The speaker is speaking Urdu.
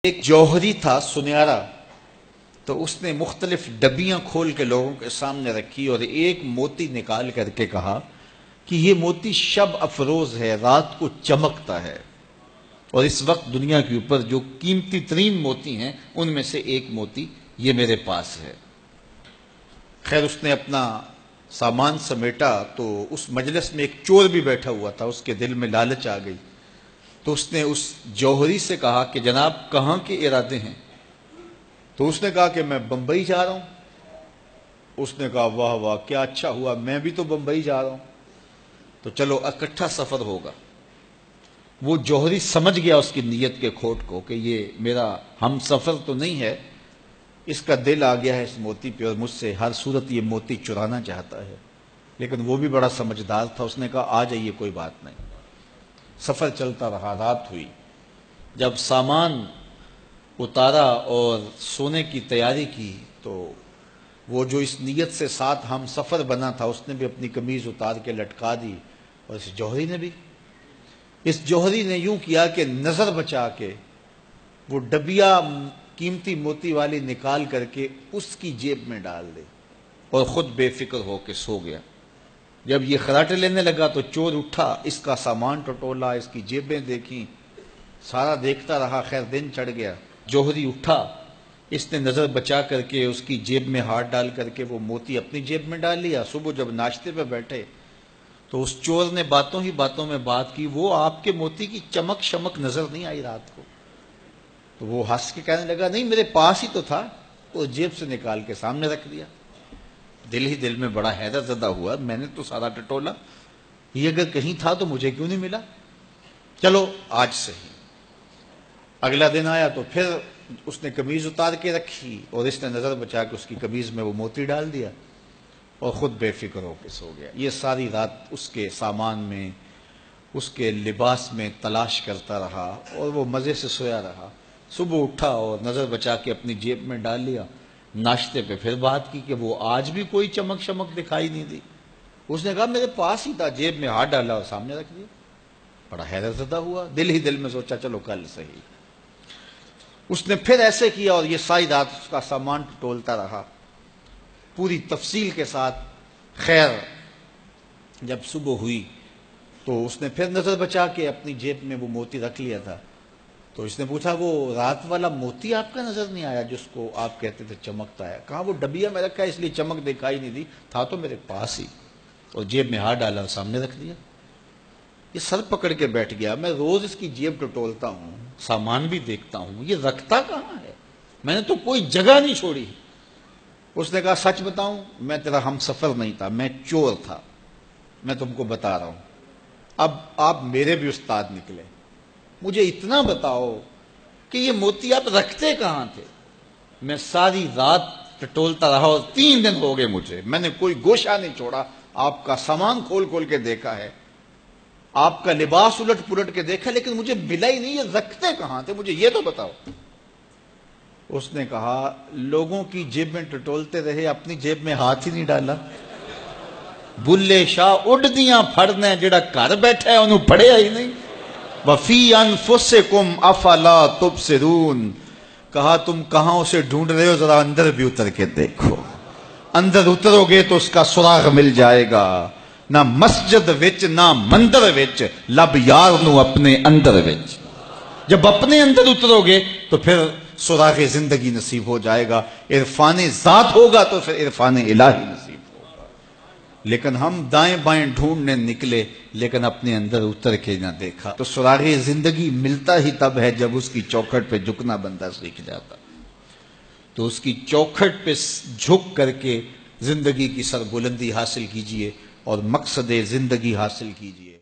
ایک جوہری تھا سنہرا، تو اس نے مختلف ڈبیاں کھول کے لوگوں کے سامنے رکھی اور ایک موتی نکال کر کے کہا کہ یہ موتی شب افروز ہے، رات کو چمکتا ہے، اور اس وقت دنیا کے اوپر جو قیمتی ترین موتی ہیں ان میں سے ایک موتی یہ میرے پاس ہے۔ خیر اس نے اپنا سامان سمیٹا تو اس مجلس میں ایک چور بھی بیٹھا ہوا تھا، اس کے دل میں لالچ آ گئی، تو اس نے اس جوہری سے کہا کہ جناب کہاں کے ارادے ہیں؟ تو اس نے کہا کہ میں بمبئی جا رہا ہوں۔ اس نے کہا واہ واہ کیا اچھا ہوا، میں بھی تو بمبئی جا رہا ہوں، تو چلو اکٹھا سفر ہوگا۔ وہ جوہری سمجھ گیا اس کی نیت کے کھوٹ کو کہ یہ میرا ہم سفر تو نہیں ہے، اس کا دل آ گیا ہے اس موتی پہ اور مجھ سے ہر صورت یہ موتی چرانا چاہتا ہے۔ لیکن وہ بھی بڑا سمجھدار تھا، اس نے کہا آ جائیے کوئی بات نہیں۔ سفر چلتا رہا، رات ہوئی، جب سامان اتارا اور سونے کی تیاری کی تو وہ جو اس نیت سے ساتھ ہم سفر بنا تھا اس نے بھی اپنی قمیض اتار کے لٹکا دی، اور اس جوہری نے بھی۔ اس جوہری نے یوں کیا کہ نظر بچا کے وہ ڈبیا قیمتی موتی والی نکال کر کے اس کی جیب میں ڈال دی اور خود بے فکر ہو کے سو گیا۔ جب یہ خراٹے لینے لگا تو چور اٹھا، اس کا سامان ٹٹولا، اس کی جیبیں دیکھیں، سارا دیکھتا رہا۔ خیر دن چڑھ گیا، جوہری اٹھا، اس نے نظر بچا کر کے اس کی جیب میں ہاتھ ڈال کر کے وہ موتی اپنی جیب میں ڈال لیا۔ صبح جب ناشتے پہ بیٹھے تو اس چور نے باتوں ہی باتوں میں بات کی، وہ آپ کے موتی کی چمک شمک نظر نہیں آئی رات کو؟ تو وہ ہنس کے کہنے لگا نہیں میرے پاس ہی تو تھا، وہ جیب سے نکال کے سامنے رکھ دیا۔ دل ہی دل میں بڑا حیرت زدہ ہوا، میں نے تو سارا ٹٹولا، یہ اگر کہیں تھا تو مجھے کیوں نہیں ملا؟ چلو آج سے ہی۔ اگلا دن آیا تو پھر اس نے قمیض اتار کے رکھی اور اس نے نظر بچا کے اس کی قمیض میں وہ موتی ڈال دیا اور خود بے فکر ہو کے سو گیا۔ یہ ساری رات اس کے سامان میں، اس کے لباس میں تلاش کرتا رہا اور وہ مزے سے سویا رہا۔ صبح اٹھا اور نظر بچا کے اپنی جیب میں ڈال لیا۔ ناشتے پہ پھر بات کی کہ وہ آج بھی کوئی چمک شمک دکھائی نہیں دی۔ اس نے کہا میرے پاس ہی تھا، جیب میں ہاتھ ڈالا اور سامنے رکھ دیا۔ بڑا حیرت زدہ ہوا، دل ہی دل میں سوچا چلو کل صحیح۔ اس نے پھر ایسے کیا اور یہ ساری رات اس کا سامان ٹولتا رہا پوری تفصیل کے ساتھ۔ خیر جب صبح ہوئی تو اس نے پھر نظر بچا کے اپنی جیب میں وہ موتی رکھ لیا تھا، تو اس نے پوچھا وہ رات والا موتی آپ کا نظر نہیں آیا جس کو آپ کہتے تھے چمکتا ہے؟ کہا وہ ڈبیا میں رکھا ہے اس لیے چمک دکھائی نہیں دی، تھا تو میرے پاس ہی، اور جیب میں ہاتھ ڈالا اور سامنے رکھ دیا۔ یہ سر پکڑ کے بیٹھ گیا، میں روز اس کی جیب ٹٹولتا ہوں، سامان بھی دیکھتا ہوں، یہ رکھتا کہاں ہے؟ میں نے تو کوئی جگہ نہیں چھوڑی۔ اس نے کہا سچ بتاؤں میں تیرا ہم سفر نہیں تھا، میں چور تھا، میں تم کو بتا رہا ہوں۔ اب آپ میرے بھی استاد نکلے، مجھے اتنا بتاؤ کہ یہ موتی آپ رکھتے کہاں تھے؟ میں ساری رات ٹٹولتا رہا اور 3 دن ہو گئے مجھے، میں نے کوئی گوشہ نہیں چھوڑا، آپ کا سامان کھول کھول کے دیکھا ہے، آپ کا لباس الٹ پلٹ کے دیکھا، لیکن مجھے ملا ہی نہیں، یہ رکھتے کہاں تھے مجھے یہ تو بتاؤ۔ اس نے کہا لوگوں کی جیب میں ٹٹولتے رہے، اپنی جیب میں ہاتھ ہی نہیں ڈالا۔ بلے شاہ اڈ دیاں پھڑنے، جڑا گھر بیٹھا ہے انہوں پڑھیا ہی نہیں۔ وَفِي أَنفُسِكُمْ أَفَلَا تُبْصِرُونَ، کہا تم کہاں اسے ڈھونڈ رہے ہو، ذرا اندر بھی اتر کے دیکھو، اندر اترو گے تو اس کا سراغ مل جائے گا۔ نہ مسجد وچ نہ مندر وچ، لب یار نو اپنے اندر وچ۔ جب اپنے اندر اترو گے تو پھر سراغ زندگی نصیب ہو جائے گا، عرفان ذات ہوگا تو پھر عرفان الہی نصیب ہوگا۔ لیکن ہم دائیں بائیں ڈھونڈنے نکلے لیکن اپنے اندر اتر کے نہ دیکھا۔ تو سراغ زندگی ملتا ہی تب ہے جب اس کی چوکھٹ پہ جھکنا بندہ سیکھ جاتا۔ تو اس کی چوکھٹ پہ جھک کر کے زندگی کی سربلندی حاصل کیجئے اور مقصد زندگی حاصل کیجئے۔